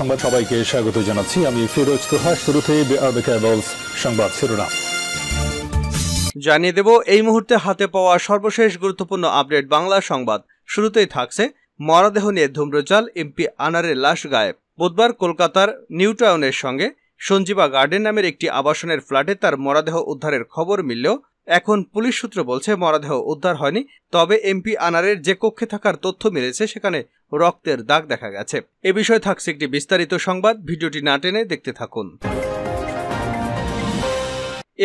সংবাদ সবাইকে স্বাগত জানাচ্ছি আমি ফিরোজ তোহা। শুরুতে সংবাদ শিরোনাম জানিয়ে দেব এই মুহূর্তে হাতে পাওয়া সর্বশেষ গুরুত্বপূর্ণ আপডেট বাংলা সংবাদ। শুরুতেই থাকছে মরদেহ নিয়ে ধূম্রজাল, এমপি আনারের লাশ গায়েব। বুধবার কলকাতার নিউ টাউনের সঙ্গে সঞ্জীবা গার্ডেন নামের একটি আবাসনের ফ্ল্যাটে তার মরদেহ উদ্ধারের খবর মিললেও এখন পুলিশ সূত্র বলছে মরদেহ উদ্ধার হয়নি। তবে এমপি আনারের যে কক্ষে থাকার তথ্য মিলেছে সেখানে রক্তের দাগ দেখা গেছে। এ বিষয়ে থাকছে একটি বিস্তারিত সংবাদ, ভিডিওটি না টেনে দেখতে থাকুন।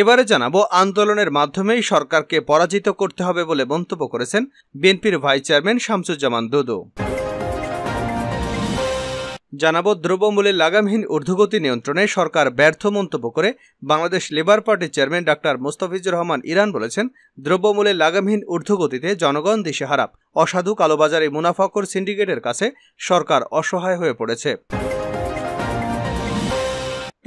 এবারে জানাবো আন্দোলনের মাধ্যমেই সরকারকে পরাজিত করতে হবে বলে মন্তব্য করেছেন বিএনপির ভাইস চেয়ারম্যান শামসুজ্জামান দুদু। জানাবো দ্রব্যমূল্যের লাগামহীন ঊর্ধ্বগতি নিয়ন্ত্রণে সরকার ব্যর্থ মন্তব্য করে বাংলাদেশ লেবার পার্টির চেয়ারম্যান ডাক্তার মোস্তাফিজুর রহমান ইরান বলেছেন, দ্রব্যমূল্যের লাগামহীন ঊর্ধ্বগতিতে জনগণ দিশেহারা। অসাধু কালোবাজারি মুনাফাখোর সিন্ডিকেটের কাছে সরকার অসহায় হয়ে পড়েছে।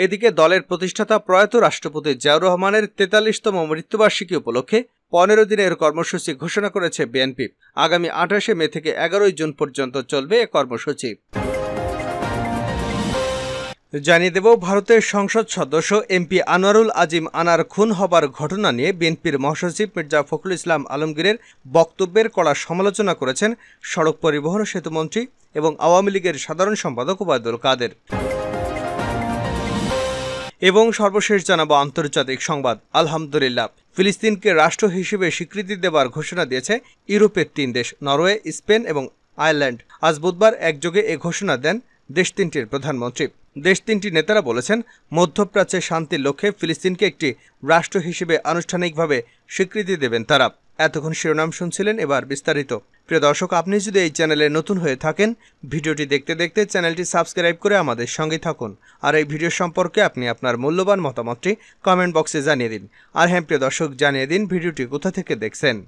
এদিকে দলের প্রতিষ্ঠাতা প্রয়াত রাষ্ট্রপতি জিয়াউর রহমানের ৪৩তম মৃত্যুবার্ষিকী উপলক্ষে ১৫ দিনের কর্মসূচি ঘোষণা করেছে বিএনপি। আগামী ২৮শে মে থেকে ১১ই জুন পর্যন্ত চলবে এ কর্মসূচি। জানিয়ে দেব ভারতের সংসদ সদস্য এমপি আনোয়ারুল আজিম আনার খুন হবার ঘটনা নিয়ে বিএনপির মহাসচিব মির্জা ফখরুল ইসলাম আলমগীরের বক্তব্যের কড়া সমালোচনা করেছেন সড়ক পরিবহন ও সেতুমন্ত্রী এবং আওয়ামী লীগের সাধারণ সম্পাদক ওবায়দুল কাদের। এবং সর্বশেষ জানাবো আন্তর্জাতিক সংবাদ। আলহামদুলিল্লাহ, ফিলিস্তিনকে রাষ্ট্র হিসেবে স্বীকৃতি দেবার ঘোষণা দিয়েছে ইউরোপের ৩ দেশ, নরওয়ে, স্পেন এবং আয়ারল্যান্ড। আজ বুধবার একযোগে এ ঘোষণা দেন দেশ তিনটির প্রধানমন্ত্রী। দেশ তিনটি নেতারা বলেছেন, মধ্যপ্রাচ্যে শান্তির লক্ষ্যে ফিলিস্তিনকে একটি রাষ্ট্র হিসেবে আনুষ্ঠানিকভাবে স্বীকৃতি দেবেন তারা। এতক্ষণ শিরোনাম শুনছিলেন, এবার বিস্তারিত। প্রিয় দর্শক, আপনি যদি এই চ্যানেলে নতুন হয়ে থাকেন, ভিডিওটি দেখতে দেখতে চ্যানেলটি সাবস্ক্রাইব করে আমাদের সঙ্গে থাকুন। আর এই ভিডিও সম্পর্কে আপনি আপনার মূল্যবান মতামতটি কমেন্ট বক্সে জানিয়ে দিন। আর হ্যাঁ প্রিয় দর্শক, জানিয়ে দিন ভিডিওটি কোথা থেকে দেখছেন।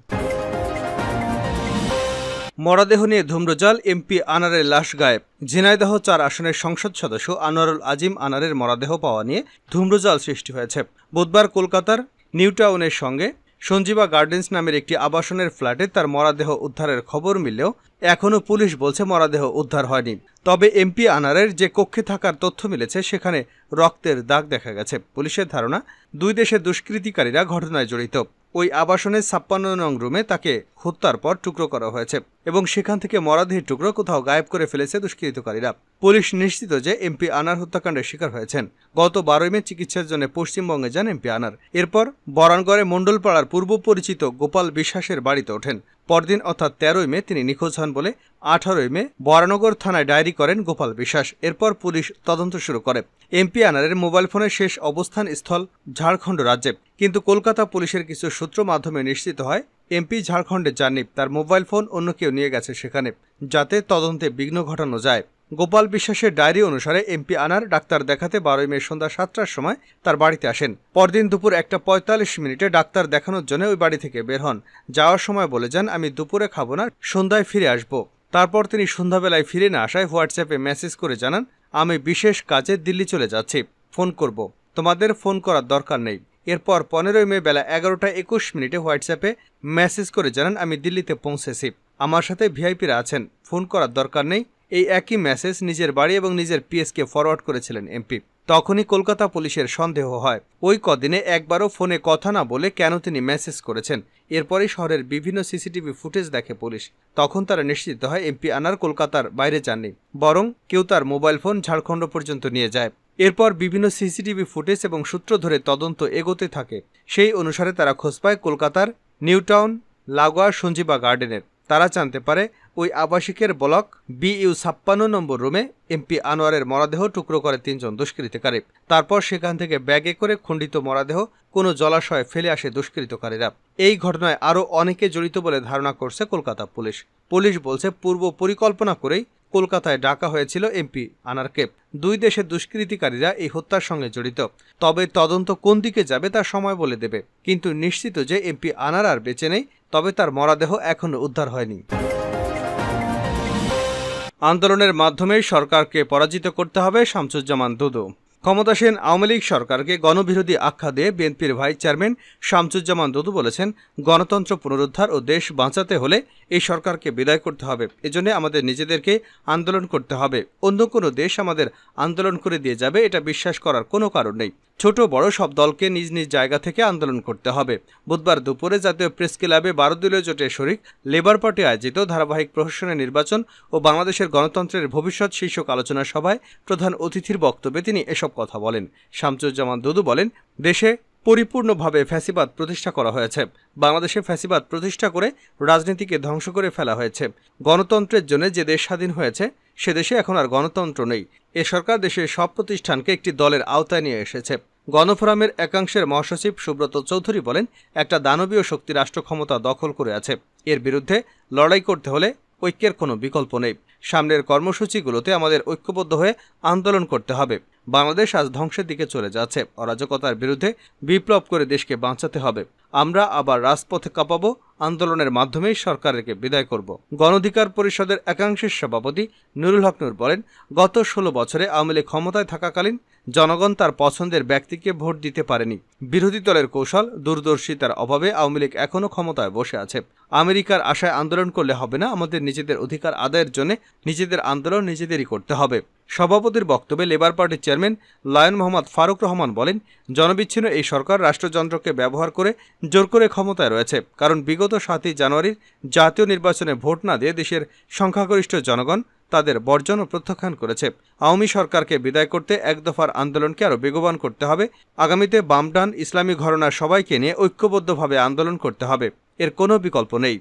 মরদেহ নিয়ে ধূম্রজাল, এমপি আনারের লাশ গায়েব। ঝিনাইদহ ৪ আসনের সংসদ সদস্য আনোয়ারুল আজিম আনারের মরদেহ পাওয়া নিয়ে ধূম্রজাল সৃষ্টি হয়েছে। বুধবার কলকাতার নিউ টাউনের সঙ্গে সঞ্জীবা গার্ডেন্স নামের একটি আবাসনের ফ্ল্যাটে তার মরদেহ উদ্ধারের খবর মিললেও এখনও পুলিশ বলছে মরদেহ উদ্ধার হয়নি। তবে এমপি আনারের যে কক্ষে থাকার তথ্য মিলেছে সেখানে রক্তের দাগ দেখা গেছে। পুলিশের ধারণা, দুই দেশের দুষ্কৃতিকারীরা ঘটনায় জড়িত। ওই আবাসনের ৫৬ নং রুমে তাকে হত্যার পর টুকরো করা হয়েছে এবং সেখান থেকে মরদেহের টুকরো কোথাও গায়েব করে ফেলেছে দুষ্কৃতকারীরা। পুলিশ নিশ্চিত যে এমপি আনার হত্যাকাণ্ডের শিকার হয়েছেন। গত ১২ মে চিকিৎসার জন্য পশ্চিমবঙ্গে যান এমপি আনার। এরপর বরানগড়ে মণ্ডলপাড়ার পূর্ব পরিচিত গোপাল বিশ্বাসের বাড়িতে ওঠেন। পরদিন অর্থাৎ ১৩ই মে তিনি নিখোঁজ হন বলে ১৮ই মে বরানগর থানায় ডায়েরি করেন গোপাল বিশ্বাস। এরপর পুলিশ তদন্ত শুরু করে। এমপি আনারের মোবাইল ফোনের শেষ অবস্থান স্থল ঝাড়খণ্ড রাজ্যে, কিন্তু কলকাতা পুলিশের কিছু সূত্র মাধ্যমে নিশ্চিত হয় এমপি ঝাড়খণ্ডে যাননি, তার মোবাইল ফোন অন্য কেউ নিয়ে গেছে সেখানে, যাতে তদন্তে বিঘ্ন ঘটানো যায়। গোপাল বিশ্বাসের ডায়েরি অনুসারে এমপি আনার ডাক্তার দেখাতে ১২ই মে সন্ধ্যা ৭টার সময় তার বাড়িতে আসেন। পরদিন দুপুর ১:৪৫ ডাক্তার দেখানোর জন্য ওই বাড়ি থেকে বের হন। যাওয়ার সময় বলে যান, আমি দুপুরে খাবো না, সন্ধ্যায় ফিরে আসব। তারপর তিনি সন্ধ্যাবেলায় ফিরে না আসায় হোয়াটসঅ্যাপে মেসেজ করে জানান, আমি বিশেষ কাজে দিল্লি চলে যাচ্ছি, ফোন করব, তোমাদের ফোন করার দরকার নেই। এরপর ১৫ই মে বেলা ১১:২১ হোয়াটসঅ্যাপে মেসেজ করে জানান, আমি দিল্লিতে পৌঁছেছি, আমার সাথে ভিআইপিরা আছেন, ফোন করার দরকার নেই। এই একই মেসেজ নিজের বাড়ি এবং নিজের পিএসকে ফরওয়ার্ড করেছিলেন এমপি। তখনই কলকাতা পুলিশের সন্দেহ হয় ওই কদিনে একবারও ফোনে কথা না বলে কেন তিনি মেসেজ করেছেন। এরপরই শহরের বিভিন্ন সিসিটিভি ফুটেজ দেখে পুলিশ। তখন তারা নিশ্চিত হয় এমপি আনার কলকাতার বাইরে যাননি, বরং কেউ তার মোবাইল ফোন ঝাড়খণ্ড পর্যন্ত নিয়ে যায়। এরপর বিভিন্ন সিসিটিভি ফুটেজ এবং সূত্র ধরে তদন্ত এগোতে থাকে। সেই অনুসারে তারা খোঁজ পায় কলকাতার নিউ টাউন লাগোয়া সঞ্জীবা গার্ডেনের। তারা জানতে পারে ওই আবাসিকের ব্লক BU ৫৬ নম্বর রুমে এমপি আনোয়ারের মরদেহ টুকরো করে ৩ জন দুষ্কৃতকারী। তারপর সেখান থেকে ব্যাগে করে খণ্ডিত মরদেহ কোনো জলাশয়ে ফেলে আসে দুষ্কৃতকারীরা। এই ঘটনায় আরও অনেকে জড়িত বলে ধারণা করছে কলকাতা পুলিশ। পুলিশ বলছে, পূর্ব পরিকল্পনা করেই কলকাতায় ডাকা হয়েছিল এমপি আনারকে। দুই দেশের দুষ্কৃতিকারীরা এই হত্যার সঙ্গে জড়িত। তবে তদন্ত কোন দিকে যাবে তা সময় বলে দেবে, কিন্তু নিশ্চিত যে এমপি আনার আর বেঁচে নেই, তবে তার মরদেহ এখনও উদ্ধার হয়নি। আন্দোলনের মাধ্যমে সরকারকে পরাজিত করতে হবে, শামসুজ্জামান দুদু। ক্ষমতাসীন আওয়ামী লীগ সরকারকে গণবিরোধী আখ্যা দিয়ে বিএনপির ভাইস চেয়ারম্যান শামসুজ্জামান দুদু বলেছেন, গণতন্ত্র পুনরুদ্ধার ও দেশ বাঁচাতে হলে এই সরকারকে বিদায় করতে হবে। এজন্য আমাদের নিজেদেরকে আন্দোলন করতে হবে। অন্য কোনো দেশ আমাদের আন্দোলন করে দিয়ে যাবে এটা বিশ্বাস করার কোনো কারণ নেই। ছোট বড় সব দলকে নিজ নিজ জায়গা থেকে আন্দোলন করতে হবে। বুধবার দুপুরে জাতীয় প্রেস ক্লাবে 12 দলীয় জোটের শরিক লেবার পার্টি আয়োজিত ধারাবাহিক প্রশাসনের নির্বাচন ও বাংলাদেশের গণতন্ত্রের ভবিষ্যৎ শীর্ষক আলোচনা সভায় প্রধান অতিথির বক্তব্যে তিনি এসব কথা বলেন। শামসুজ্জামান দুদু বলেন, দেশে পরিপূর্ণভাবে ফ্যাসিবাদ প্রতিষ্ঠা করা হয়েছে। বাংলাদেশে ফ্যাসিবাদ প্রতিষ্ঠা করে রাজনীতিকে ধ্বংস করে ফেলা হয়েছে। গণতন্ত্রের জন্য যে দেশ স্বাধীন হয়েছে সে দেশে এখন আর গণতন্ত্র নেই। এ সরকার দেশের সব প্রতিষ্ঠানকে একটি দলের আওতায় নিয়ে এসেছে। গণফোরামের একাংশের মহাসচিব সুব্রত চৌধুরী বলেন, একটা দানবীয় শক্তি রাষ্ট্র ক্ষমতা দখল করে আছে। এর বিরুদ্ধে লড়াই করতে হলে ঐক্যের কোনো বিকল্প নেই। সামনের কর্মসূচিগুলোতে আমাদের ঐক্যবদ্ধ হয়ে আন্দোলন করতে হবে। বাংলাদেশ আজ ধ্বংসের দিকে চলে যাচ্ছে। অরাজকতার বিরুদ্ধে বিপ্লব করে দেশকে বাঁচাতে হবে। আমরা আবার রাজপথে কাঁপাবো। আন্দোলনের মাধ্যমেই সরকারকে বিদায় করব। গণঅধিকার পরিষদের একাংশের সভাপতি নুরুল হক নূর বলেন, গত 16 বছরে আওয়ামী লীগ ক্ষমতায় থাকাকালীন জনগণ তার পছন্দের ব্যক্তিকে ভোট দিতে পারেনি। বিরোধী দলের কৌশল দূরদর্শিতার অভাবে আওয়ামী লীগ এখনও ক্ষমতায় বসে আছে। আমেরিকার আশায় আন্দোলন করলে হবে না। আমাদের নিজেদের অধিকার আদায়ের জন্য নিজেদের আন্দোলন নিজেদেরই করতে হবে। সভাপতির বক্তব্যে লেবার পার্টির চেয়ারম্যান লায়ন মোহাম্মদ ফারুক রহমান বলেন, জনবিচ্ছিন্ন এই সরকার রাষ্ট্রযন্ত্রকে ব্যবহার করে জোর করে ক্ষমতায় রয়েছে। কারণ বিগত 7ই জানুয়ারির জাতীয় নির্বাচনে ভোট না দিয়ে দেশের সংখ্যাগরিষ্ঠ জনগণ তাদের বর্জন ও প্রত্যাখ্যান করেছে। আওয়ামী সরকারকে বিদায় করতে এক দফার আন্দোলনকে আরও বেগবান করতে হবে। আগামীতে বামডান ইসলামী ঘরানার সবাইকে নিয়ে ঐক্যবদ্ধভাবে আন্দোলন করতে হবে। এর কোনো বিকল্প নেই।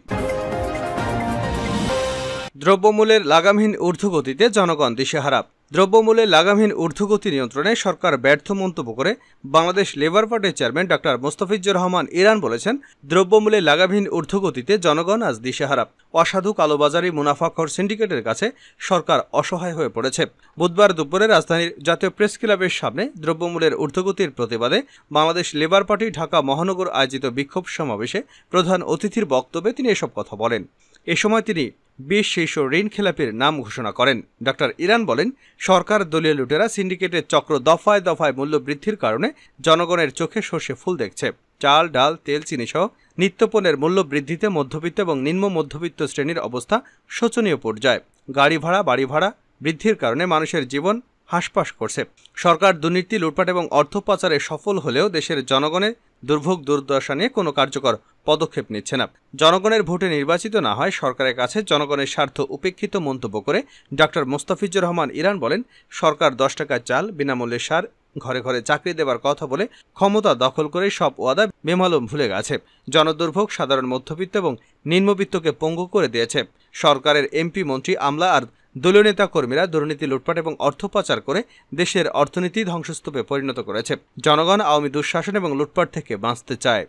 দ্রব্যমূল্যের লাগামহীন ঊর্ধ্বগতিতে জনগণ দিশেহারা। দ্রব্যমূল্যের লাগামহীন ঊর্ধ্বগতি নিয়ন্ত্রণে সরকার ব্যর্থ মন্তব্য করে বাংলাদেশ লেবার পার্টির চেয়ারম্যান ডক্টর মোস্তাফিজুর রহমান ইরান বলেছেন, দ্রব্যমূল্যের লাগামহীন ঊর্ধ্বগতিতে জনগণ আজ দিশেহারা। অসাধু কালোবাজারি মুনাফাখোর সিন্ডিকেটের কাছে সরকার অসহায় হয়ে পড়েছে। বুধবার দুপুরে রাজধানীর জাতীয় প্রেস ক্লাবের সামনে দ্রব্যমূল্যের ঊর্ধ্বগতির প্রতিবাদে বাংলাদেশ লেবার পার্টি ঢাকা মহানগর আয়োজিত বিক্ষোভ সমাবেশে প্রধান অতিথির বক্তব্যে তিনি এসব কথা বলেন। এ সময় তিনি 20 শীর্ষ ঋণ খেলাপির নাম ঘোষণা করেন। ডক্টর ইরান বলেন, সরকার দলীয় লুটেরা সিন্ডিকেটের চক্র দফায় দফায় মূল্য বৃদ্ধির কারণে জনগণের চোখে সর্ষে ফুল দেখছে। চাল, ডাল, তেল, চিনি সহ নিত্যপণ্যের মূল্য বৃদ্ধিতে মধ্যবিত্ত এবং নিম্ন মধ্যবিত্ত শ্রেণীর অবস্থা শোচনীয় পর্যায়ে। গাড়ি ভাড়া, বাড়ি ভাড়া বৃদ্ধির কারণে মানুষের জীবন হাঁসফাঁস করছে। সরকার দুর্নীতি, লুটপাট এবং অর্থ পাচারে সফল হলেও দেশের জনগণের দুর্ভোগ দুর্দশা নিয়ে কোনো কার্যকর পদক্ষেপ নিচ্ছে না। জনগণের ভোটে নির্বাচিত না হয় সরকারের কাছে জনগণের স্বার্থ উপেক্ষিত মন্তব্য করে ডক্টর মোস্তাফিজুর রহমান ইরান বলেন, সরকার 10 টাকায় চাল, বিনামূল্যে সার, ঘরে ঘরে চাকরি দেবার কথা বলে ক্ষমতা দখল করে সব ওয়াদা বেমালুম ভুলে গেছে। জনদুর্ভোগ সাধারণ মধ্যবিত্ত এবং নিম্নবিত্তকে পঙ্গু করে দিয়েছে। সরকারের এমপি, মন্ত্রী, আমলা আর দলীয় নেতা কর্মীরা দুর্নীতি, লুটপাট এবং অর্থ পাচার করে দেশের অর্থনীতি ধ্বংসস্তূপে পরিণত করেছে। জনগণ আওয়ামী দুঃশাসন এবং লুটপাট থেকে বাঁচতে চায়।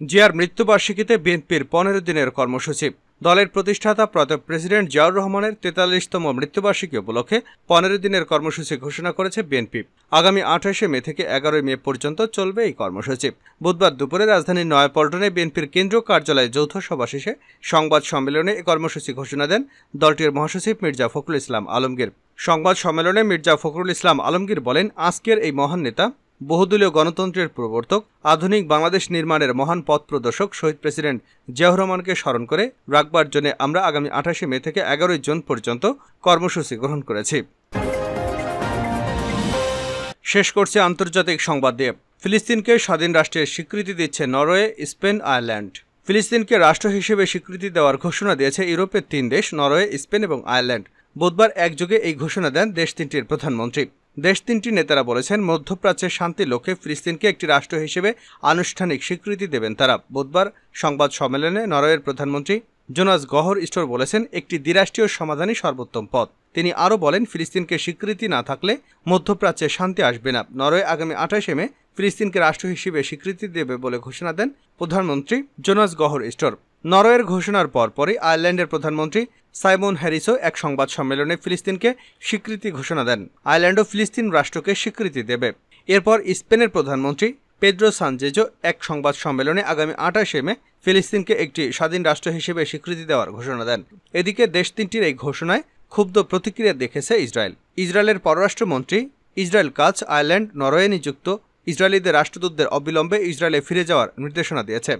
জিয়ার মৃত্যুবার্ষিকীতে বিএনপির 15 দিনের কর্মসূচি। দলের প্রতিষ্ঠাতা প্রয়াত প্রেসিডেন্ট জিয়াউর রহমানের 43তম মৃত্যুবার্ষিকী উপলক্ষে 15 দিনের কর্মসূচি ঘোষণা করেছে বিএনপি। আগামী 28 মে থেকে 11 মে পর্যন্ত চলবে এই কর্মসূচি। বুধবার দুপুরে রাজধানীর নয়াপল্টনে বিএনপির কেন্দ্রীয় কার্যালয়ে যৌথ সভা শেষে সংবাদ সম্মেলনে এই কর্মসূচি ঘোষণা দেন দলটির মহাসচিব মির্জা ফখরুল ইসলাম আলমগীর। সংবাদ সম্মেলনে মির্জা ফখরুল ইসলাম আলমগীর বলেন, আজকের এই মহান নেতা, বহুদলীয় গণতন্ত্রের প্রবর্তক, আধুনিক বাংলাদেশ নির্মাণের মহান পথ প্রদর্শক শহীদ প্রেসিডেন্ট জিয়াউর রহমানকে স্মরণ করে রাখবার জন্য আমরা আগামী 28 মে থেকে 11 জুন পর্যন্ত কর্মসূচি গ্রহণ করেছি। শেষ করছে আন্তর্জাতিক সংবাদ দিয়ে। ফিলিস্তিনকে স্বাধীন রাষ্ট্রের স্বীকৃতি দিচ্ছে নরওয়ে, স্পেন, আয়ারল্যান্ড। ফিলিস্তিনকে রাষ্ট্র হিসেবে স্বীকৃতি দেওয়ার ঘোষণা দিয়েছে ইউরোপের 3 দেশ, নরওয়ে, স্পেন এবং আয়ারল্যান্ড। বুধবার একযোগে এই ঘোষণা দেন দেশ 3টির প্রধানমন্ত্রী। দেশ 3টির নেতারা বলেছেন, মধ্যপ্রাচ্যের শান্তির লক্ষ্যে ফিলিস্তিনকে একটি রাষ্ট্র হিসেবে আনুষ্ঠানিক স্বীকৃতি দেবেন তারা। বুধবার সংবাদ সম্মেলনে নরওয়ের প্রধানমন্ত্রী জোনাস গহর স্টোর বলেছেন, একটি দ্বিরাষ্ট্রীয় সমাধানই সর্বোত্তম পথ। তিনি আরও বলেন, ফিলিস্তিনকে স্বীকৃতি না থাকলে মধ্যপ্রাচ্যে শান্তি আসবে না। নরওয়ে আগামী 28 মে ফিলিস্তিনকে রাষ্ট্র হিসেবে স্বীকৃতি দেবে বলে ঘোষণা দেন প্রধানমন্ত্রী জোনাস গহর স্টোর। নরওয়ের ঘোষণার পরপরই আয়ারল্যান্ডের প্রধানমন্ত্রী সাইমন হ্যারিসও এক সংবাদ সম্মেলনে ফিলিস্তিনকে স্বীকৃতি ঘোষণা দেন। আয়ারল্যান্ডও ফিলিস্তিন রাষ্ট্রকে স্বীকৃতি দেবে। এরপর স্পেনের প্রধানমন্ত্রী পেদ্রো সানচেজও এক সংবাদ সম্মেলনে আগামী 28 মে ফিলিস্তিনকে একটি স্বাধীন রাষ্ট্র হিসেবে স্বীকৃতি দেওয়ার ঘোষণা দেন। এদিকে দেশ 3টির এই ঘোষণায় ক্ষুব্ধ প্রতিক্রিয়া দেখেছে ইসরায়েল। ইসরায়েলের পররাষ্ট্রমন্ত্রী ইসরায়েল কাজ আয়ারল্যান্ড, নরওয়ে নিযুক্ত ইসরায়েলিদের রাষ্ট্রদূতদের অবিলম্বে ইসরায়েলে ফিরে যাওয়ার নির্দেশনা দিয়েছে।